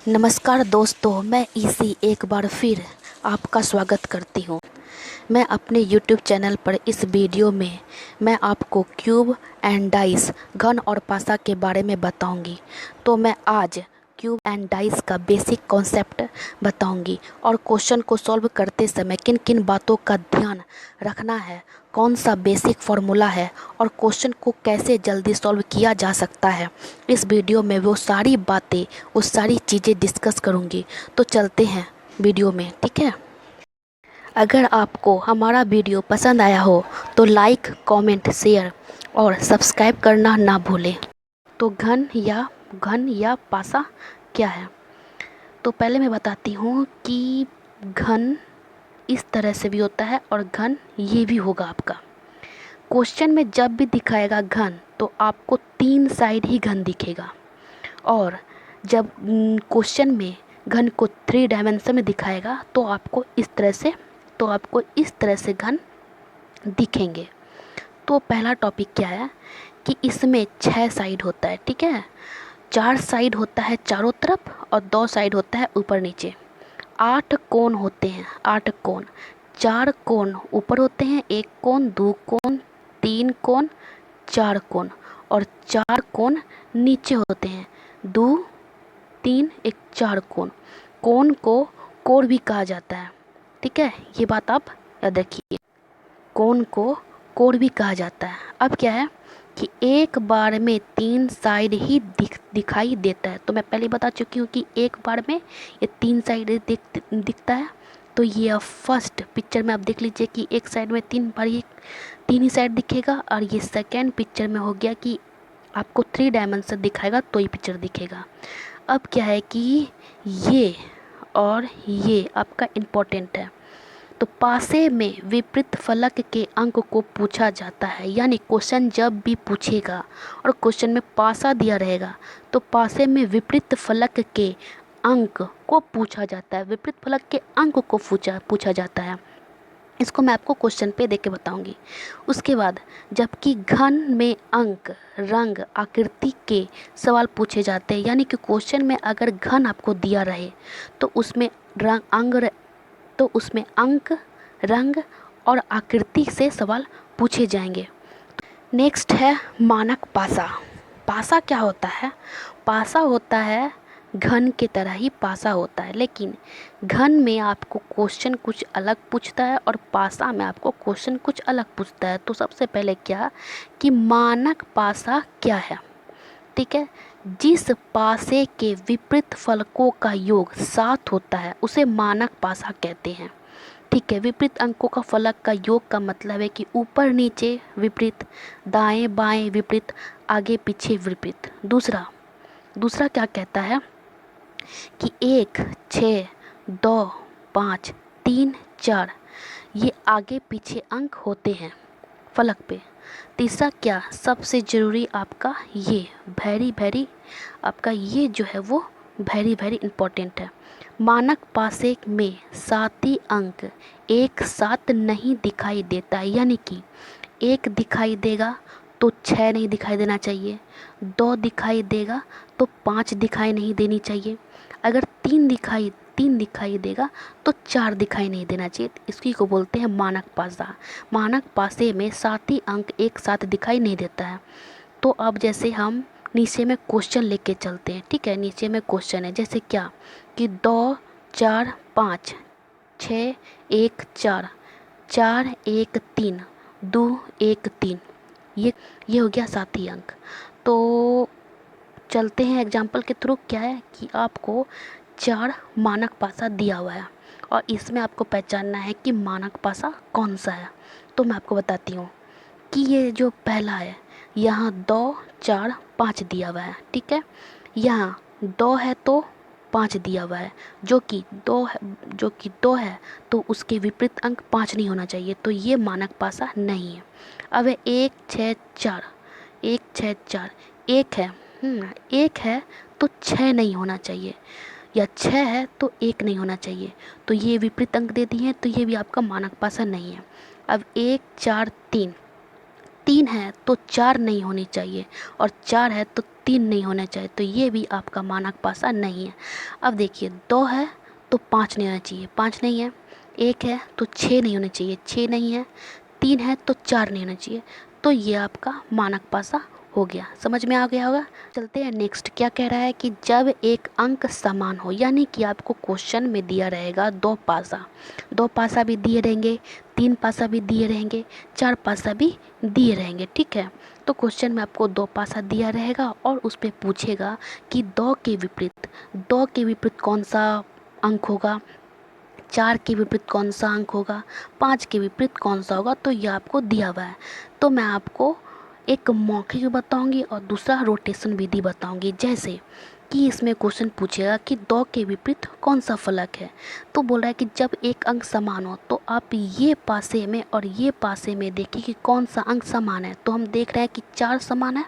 नमस्कार दोस्तों, मैं इसी एक बार फिर आपका स्वागत करती हूँ। मैं अपने यूट्यूब चैनल पर इस वीडियो में मैं आपको क्यूब एंड डाइस घन और पासा के बारे में बताऊंगी। तो मैं आज क्यूब एंड डाइस का बेसिक कॉन्सेप्ट बताऊंगी और क्वेश्चन को सॉल्व करते समय किन किन बातों का ध्यान रखना है, कौन सा बेसिक फार्मूला है और क्वेश्चन को कैसे जल्दी सॉल्व किया जा सकता है। इस वीडियो में वो सारी बातें, वो सारी चीज़ें डिस्कस करूंगी। तो चलते हैं वीडियो में, ठीक है। अगर आपको हमारा वीडियो पसंद आया हो तो लाइक, कमेंट, शेयर और सब्सक्राइब करना ना भूलें। तो घन या पासा क्या है? तो पहले मैं बताती हूँ कि घन इस तरह से भी होता है और घन ये भी होगा आपका। क्वेश्चन में जब भी दिखाएगा घन तो आपको 3 साइड ही घन दिखेगा, और जब क्वेश्चन में घन को 3 डायमेंशन में दिखाएगा तो आपको इस तरह से घन दिखेंगे। तो पहला टॉपिक क्या है कि इसमें 6 साइड होता है, ठीक है। 4 साइड होता है चारों तरफ और 2 साइड होता है ऊपर नीचे। 8 कोण होते हैं, 8 कोण। 4 कोण ऊपर होते हैं, 1 कोण, 2 कोण, 3 कोण, 4 कोण, और 4 कोण नीचे होते हैं, 2, 3, 1, 4 कोण। कोण को कोण भी कहा जाता है, ठीक है। ये बात आप याद रखिए, कोण को कोण भी कहा जाता है। अब क्या है कि एक बार में 3 साइड ही दिखाई देता है। तो मैं पहले बता चुकी हूँ कि एक बार में ये 3 साइड दिखता है। तो ये फर्स्ट पिक्चर में आप देख लीजिए कि एक साइड में 3 बार ही 3 ही साइड दिखेगा, और ये सेकेंड पिक्चर में हो गया कि आपको 3 डायमेंशन दिखाएगा तो ही पिक्चर दिखेगा। अब क्या है कि ये और ये आपका इम्पोर्टेंट है। तो पासे में विपरीत फलक के अंक को पूछा जाता है, यानी क्वेश्चन जब भी पूछेगा और क्वेश्चन में पासा दिया रहेगा तो पासे में विपरीत फलक के अंक को पूछा जाता है, विपरीत फलक के अंक को पूछा जाता है। इसको मैं आपको क्वेश्चन पे देके बताऊंगी। उसके बाद जबकि घन में अंक, रंग, आकृति के सवाल पूछे जाते हैं, यानी कि क्वेश्चन में अगर घन आपको दिया रहे तो उसमें अंक, रंग और आकृति से सवाल पूछे जाएंगे। नेक्स्ट है मानक पासा। पासा क्या होता है? पासा होता है घन की तरह ही पासा होता है, लेकिन घन में आपको क्वेश्चन कुछ अलग पूछता है और पासा में आपको क्वेश्चन कुछ अलग पूछता है। तो सबसे पहले क्या कि मानक पासा क्या है, ठीक है। जिस पासे के विपरीत फलकों का योग 7 होता है उसे मानक पासा कहते हैं, ठीक है। विपरीत अंकों का फलक का योग का मतलब है कि ऊपर नीचे विपरीत, दाएं बाएं विपरीत, आगे पीछे विपरीत। दूसरा क्या कहता है कि 1, 6, 2, 5, 3, 4 ये आगे पीछे अंक होते हैं फलक पे। तीसरा क्या, सबसे ज़रूरी आपका ये वेरी आपका ये जो है वो वेरी इम्पोर्टेंट है। मानक पासे में 7 ही अंक एक साथ नहीं दिखाई देता है, यानी कि 1 दिखाई देगा तो 6 नहीं दिखाई देना चाहिए, 2 दिखाई देगा तो 5 दिखाई नहीं देनी चाहिए, अगर 3 दिखाई देगा तो 4 दिखाई नहीं देना चाहिए। इसी को बोलते हैं मानक पासा। मानक पासे में 7 ही अंक एक साथ दिखाई नहीं देता है। तो अब जैसे हम नीचे में क्वेश्चन लेके चलते हैं, ठीक है। नीचे में क्वेश्चन है जैसे क्या कि 2, 4, 5, 6, 1, 4, 4, 1, 3, 2, 1, 3, ये हो गया 7 ही अंक। तो चलते हैं एग्जाम्पल के थ्रू। क्या है कि आपको 4 मानक पासा दिया हुआ है और इसमें आपको पहचानना है कि मानक पासा कौन सा है। तो मैं आपको बताती हूँ कि ये जो पहला है यहाँ 2, 4, 5 दिया हुआ है, ठीक है। यहाँ 2 है तो 5 दिया हुआ है, जो कि 2 है तो उसके विपरीत अंक 5 नहीं होना चाहिए, तो ये मानक पासा नहीं है। अब है 1, 6, 4, 1, 6, 4, एक है तो 6 नहीं होना चाहिए, या 6 है तो 1 नहीं होना चाहिए, तो ये विपरीत अंक दे दिए हैं, तो ये भी आपका मानक पासा नहीं है। अब 1, 4, 3, 3 है तो 4 नहीं होनी चाहिए, और 4 है तो 3 नहीं होना चाहिए, तो ये भी आपका मानक पासा नहीं है। अब देखिए 2 है तो 5 नहीं होना चाहिए, 5 नहीं है। 1 है तो 6 नहीं होना चाहिए, 6 नहीं है। 3 है तो 4 नहीं होना चाहिए, तो ये आपका मानक पासा हो गया। समझ में आ गया होगा। चलते हैं नेक्स्ट। क्या कह रहा है कि जब एक अंक समान हो, यानी कि आपको क्वेश्चन में दिया रहेगा 2 पासा, 2 पासा भी दिए रहेंगे, 3 पासा भी दिए रहेंगे, 4 पासा भी दिए रहेंगे, ठीक है। तो क्वेश्चन में आपको 2 पासा दिया रहेगा और उस पर पूछेगा कि 2 के विपरीत, 2 के विपरीत कौन सा अंक होगा, 4 के विपरीत कौन सा अंक होगा, 5 के विपरीत कौन सा होगा। तो ये आपको दिया हुआ है। तो मैं आपको एक मौखिक बताऊंगी और दूसरा रोटेशन विधि बताऊंगी। जैसे कि इसमें क्वेश्चन पूछेगा कि 2 के विपरीत कौन सा फलक है, तो बोल रहा है कि जब एक अंक समान हो तो आप ये पासे में और ये पासे में देखिए कि कौन सा अंक समान है। तो हम देख रहे हैं कि 4 समान है,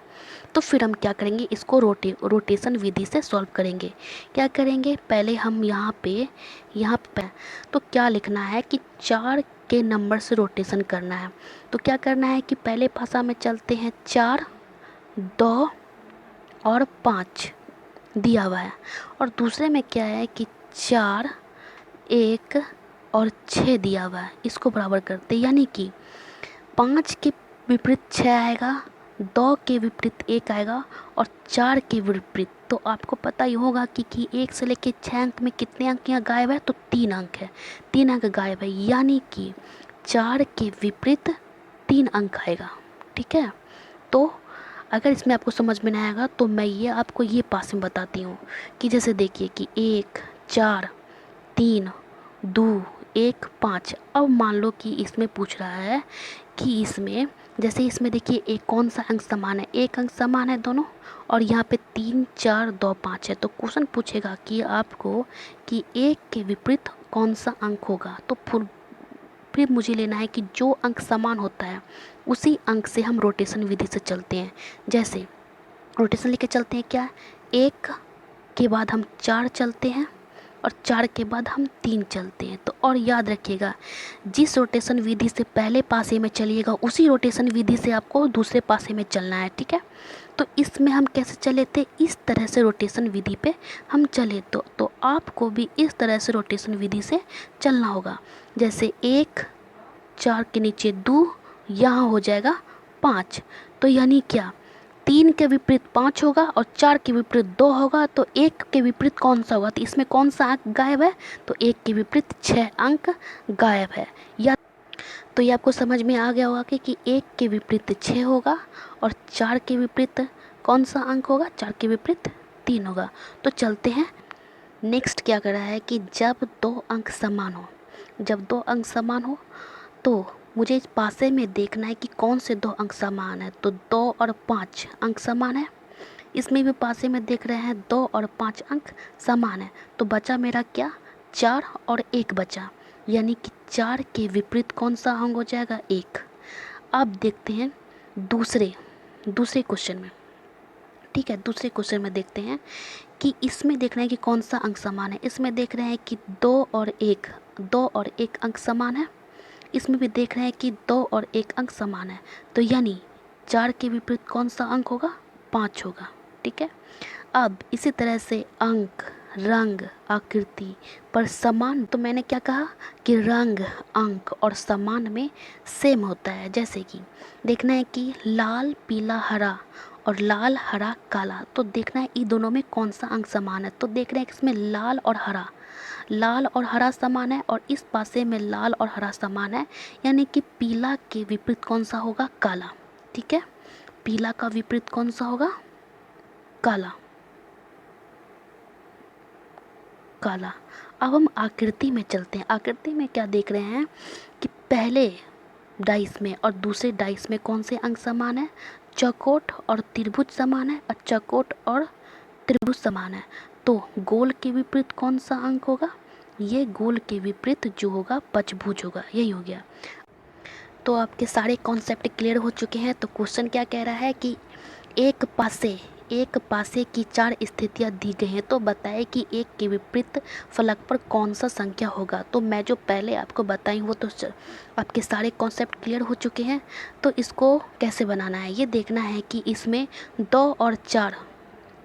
तो फिर हम क्या करेंगे, इसको रोटेशन विधि से सॉल्व करेंगे। क्या करेंगे, पहले हम यहाँ पे तो क्या लिखना है कि 4 के नंबर से रोटेशन करना है। तो क्या करना है कि पहले पासा में चलते हैं, 4, 2 और 5 दिया हुआ है, और दूसरे में क्या है कि 4, 1 और 6 दिया हुआ है। इसको बराबर करते, यानी कि 5 के विपरीत 6 आएगा, 2 के विपरीत 1 आएगा और 4 के विपरीत। तो आपको पता ही होगा कि 1 से लेके 6 अंक में कितने अंक यहाँ गायब है, तो 3 अंक है, 3 अंक गायब है, यानी कि 4 के विपरीत 3 अंक आएगा, ठीक है। तो अगर इसमें आपको समझ में नहीं आएगा तो मैं ये आपको ये पास में बताती हूँ कि जैसे देखिए कि 1, 4, 3, 2, 1, 5। अब मान लो कि इसमें पूछ रहा है कि इसमें जैसे इसमें देखिए एक कौन सा अंक समान है, एक अंक समान है दोनों, और यहाँ पे 3, 4, 2, 5 है। तो क्वेश्चन पूछेगा कि आपको कि 1 के विपरीत कौन सा अंक होगा। तो फिर मुझे लेना है कि जो अंक समान होता है उसी अंक से हम रोटेशन विधि से चलते हैं। जैसे रोटेशन लेके चलते हैं, क्या, 1 के बाद हम 4 चलते हैं और 4 के बाद हम 3 चलते हैं। तो और याद रखिएगा, जिस रोटेशन विधि से पहले पासे में चलिएगा उसी रोटेशन विधि से आपको दूसरे पासे में चलना है, ठीक है। तो इसमें हम कैसे चले थे, इस तरह से रोटेशन विधि पे हम चले, तो आपको भी इस तरह से रोटेशन विधि से चलना होगा। जैसे 1, 4 के नीचे 2, यहाँ हो जाएगा 5। तो यानी क्या, 3 के विपरीत 5 होगा और 4 के विपरीत 2 होगा, तो 1 के विपरीत कौन सा होगा, तो इसमें कौन सा अंक गायब है, तो 1 के विपरीत 6 अंक गायब है। या तो ये आपको समझ में आ गया होगा कि 1 के विपरीत 6 होगा और 4 के विपरीत कौन सा अंक होगा, 4 के विपरीत 3 होगा। तो चलते हैं नेक्स्ट। क्या कर रहा है कि जब 2 अंक समान हो, जब 2 अंक समान हो तो मुझे इस पासे में देखना है कि कौन से 2 अंक समान है। तो 2 और 5 अंक समान है, इसमें भी पासे में देख रहे हैं 2 और 5 अंक समान है। तो बचा मेरा क्या, 4 और 1 बचा, यानी कि 4 के विपरीत कौन सा अंक हो जाएगा, 1। अब देखते हैं दूसरे क्वेश्चन में, ठीक है। दूसरे क्वेश्चन में देखते हैं कि इसमें देखना है कि कौन सा अंक समान है। इसमें देख रहे हैं कि 2 और 1 अंक समान है, इसमें भी देख रहे हैं कि 2 और 1 अंक समान है। तो यानी 4 के विपरीत कौन सा अंक होगा, 5 होगा, ठीक है। अब इसी तरह से अंक, रंग, आकृति पर समान, तो मैंने क्या कहा कि रंग, अंक और समान में सेम होता है। जैसे कि देखना है कि लाल, पीला, हरा और लाल, हरा, काला, तो देखना है इन दोनों में कौन सा अंक समान है। तो देख रहे हैं कि इसमें लाल और हरा समान है और इस पासे में लाल और हरा समान है, यानी कि पीला के विपरीत कौन सा होगा, काला, ठीक है। पीला का विपरीत कौन सा होगा, काला। अब हम आकृति में चलते हैं। आकृति में क्या देख रहे हैं कि पहले डाइस में और दूसरे डाइस में कौन से अंक समान है, चौकोट और त्रिभुज समान है और चौकोट और त्रिभुज समान है। तो गोल के विपरीत कौन सा अंक होगा, ये गोल के विपरीत जो होगा पंचभुज होगा, यही हो गया। तो आपके सारे कॉन्सेप्ट क्लियर हो चुके हैं। तो क्वेश्चन क्या कह रहा है कि एक पासे की 4 स्थितियाँ दी गई हैं, तो बताएं कि एक के विपरीत फलक पर कौन सा संख्या होगा। तो मैं जो पहले आपको बताई वो तो आपके सारे कॉन्सेप्ट क्लियर हो चुके हैं। तो इसको कैसे बनाना है ये देखना है कि इसमें 2 और 4,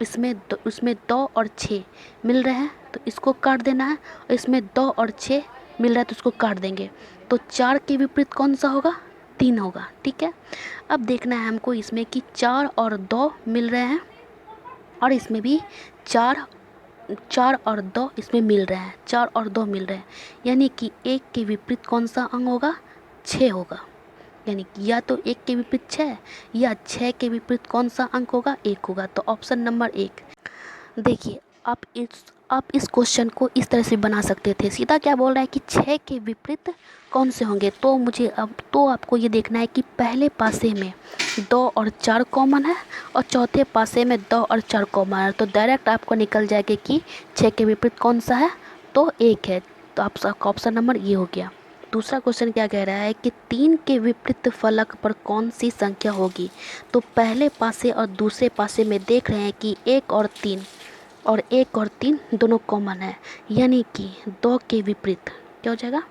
इसमें 2 और 6 मिल रहे हैं तो इसको काट देना है, और इसमें 2 और 6 मिल रहा है तो इसको काट देंगे। तो 4 के विपरीत कौन सा होगा, 3 होगा। ठीक है, अब देखना है हमको इसमें कि 4 और 2 मिल रहे हैं, और इसमें भी 4 4 और 2 इसमें मिल रहे हैं, 4 और 2 मिल रहे हैं, यानी कि 1 के विपरीत कौन सा अंक होगा, 6 होगा। यानी कि या तो 1 के विपरीत 6 या 6 के विपरीत कौन सा अंक होगा, 1 होगा। तो ऑप्शन नंबर 1। देखिए आप इस क्वेश्चन को इस तरह से बना सकते थे। सीधा क्या बोल रहा है कि 6 के विपरीत कौन से होंगे, तो मुझे अब तो आपको ये देखना है कि पहले पासे में 2 और 4 कॉमन है और चौथे पासे में 2 और 4 कॉमन है, तो डायरेक्ट आपको निकल जाएगा कि 6 के विपरीत कौन सा है, तो 1 है। तो आपका ऑप्शन नंबर ये हो गया। दूसरा क्वेश्चन क्या कह रहा है कि 3 के विपरीत फलक पर कौन सी संख्या होगी। तो पहले पासे और दूसरे पासे में देख रहे हैं कि 1 और 3 दोनों कॉमन है, यानी कि 2 के विपरीत क्या हो जाएगा,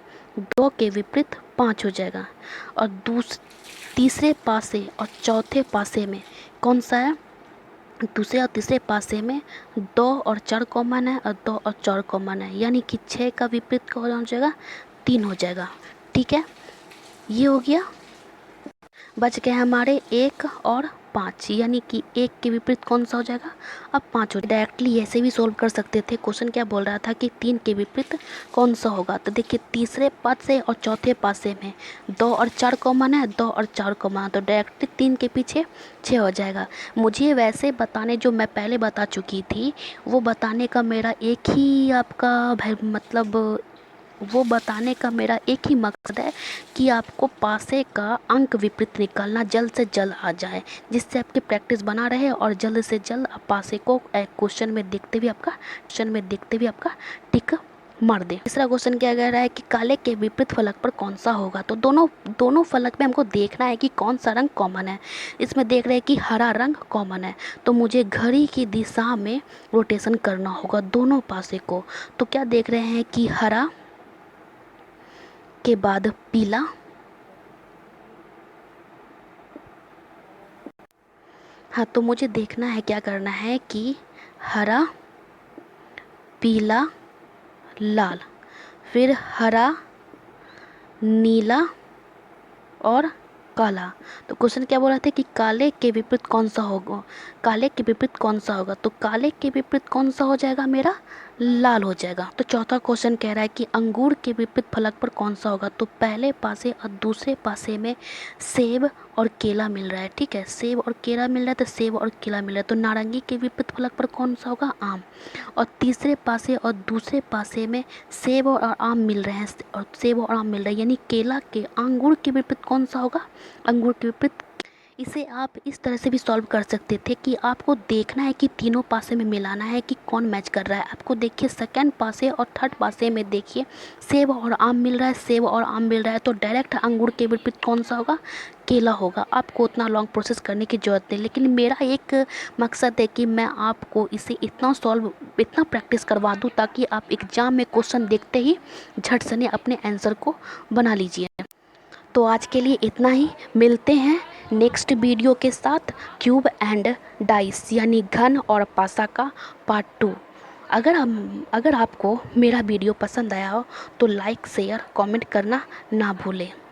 2 के विपरीत 5 हो जाएगा। और तीसरे पासे और चौथे पासे में कौन सा है, दूसरे और तीसरे पासे में 2 और 4 कॉमन है और 2 और 4 कॉमन है, यानी कि 6 का विपरीत क्या हो जाएगा, 3 हो जाएगा। ठीक है, ये हो गया। बच गए हमारे 1 और 5, यानी कि 1 के विपरीत कौन सा हो जाएगा, अब 5 हो। डायरेक्टली ऐसे भी सोल्व कर सकते थे। क्वेश्चन क्या बोल रहा था कि 3 के विपरीत कौन सा होगा, तो देखिए तीसरे पासे और चौथे पासे में 2 और 4 कॉमन है, 2 और 4 कॉमन है, तो डायरेक्टली 3 के पीछे 6 हो जाएगा। मुझे वैसे बताने, जो मैं पहले बता चुकी थी, वो बताने का मेरा एक ही आपका मतलब वो बताने का मेरा एक ही मकसद है कि आपको पासे का अंक विपरीत निकालना जल्द से जल्द आ जाए, जिससे आपकी प्रैक्टिस बना रहे और जल्द से जल्द आप पासे को क्वेश्चन में देखते हुए आपका टिक मार दे। तीसरा क्वेश्चन क्या कह रहा है कि काले के विपरीत फलक पर कौन सा होगा। तो दोनों फलक में हमको देखना है कि कौन सा रंग कॉमन है। इसमें देख रहे हैं कि हरा रंग कॉमन है, तो मुझे घड़ी की दिशा में रोटेशन करना होगा दोनों पासे को। तो क्या देख रहे हैं कि हरा के बाद पीला, हाँ, तो मुझे देखना है क्या करना है कि हरा, पीला, लाल, फिर हरा, नीला और काला। तो क्वेश्चन क्या बोल रहा था कि काले के विपरीत कौन सा होगा, तो काले के विपरीत कौन सा हो जाएगा, मेरा लाल हो जाएगा। तो चौथा क्वेश्चन कह रहा है कि अंगूर के विपरीत फलक पर कौन सा होगा। तो पहले पासे और दूसरे पासे में सेब और केला मिल रहा है। ठीक है, सेब और केला मिल रहा है, तो सेब और केला मिल रहा है, तो नारंगी के विपरीत फलक पर कौन सा होगा, आम। और तीसरे पासे और दूसरे पासे में सेब और आम मिल रहे हैं, और सेब और आम मिल रहा है, यानी केला के अंगूर के विपरीत कौन सा होगा, अंगूर के विपरीत। इसे आप इस तरह से भी सॉल्व कर सकते थे कि आपको देखना है कि तीनों पासे में मिलाना है कि कौन मैच कर रहा है। आपको देखिए सेकंड पासे और थर्ड पासे में देखिए सेब और आम मिल रहा है, तो डायरेक्ट अंगूर के विपरीत कौन सा होगा, केला होगा। आपको उतना लॉन्ग प्रोसेस करने की ज़रूरत नहीं, लेकिन मेरा एक मकसद है कि मैं आपको इसे इतना प्रैक्टिस करवा दूँ ताकि आप एग्ज़ाम में क्वेश्चन देखते ही झट से अपने आंसर को बना लीजिए। तो आज के लिए इतना ही, मिलते हैं नेक्स्ट वीडियो के साथ क्यूब एंड डाइस यानी घन और पासा का पार्ट 2। अगर आपको मेरा वीडियो पसंद आया हो तो लाइक शेयर कमेंट करना ना भूलें।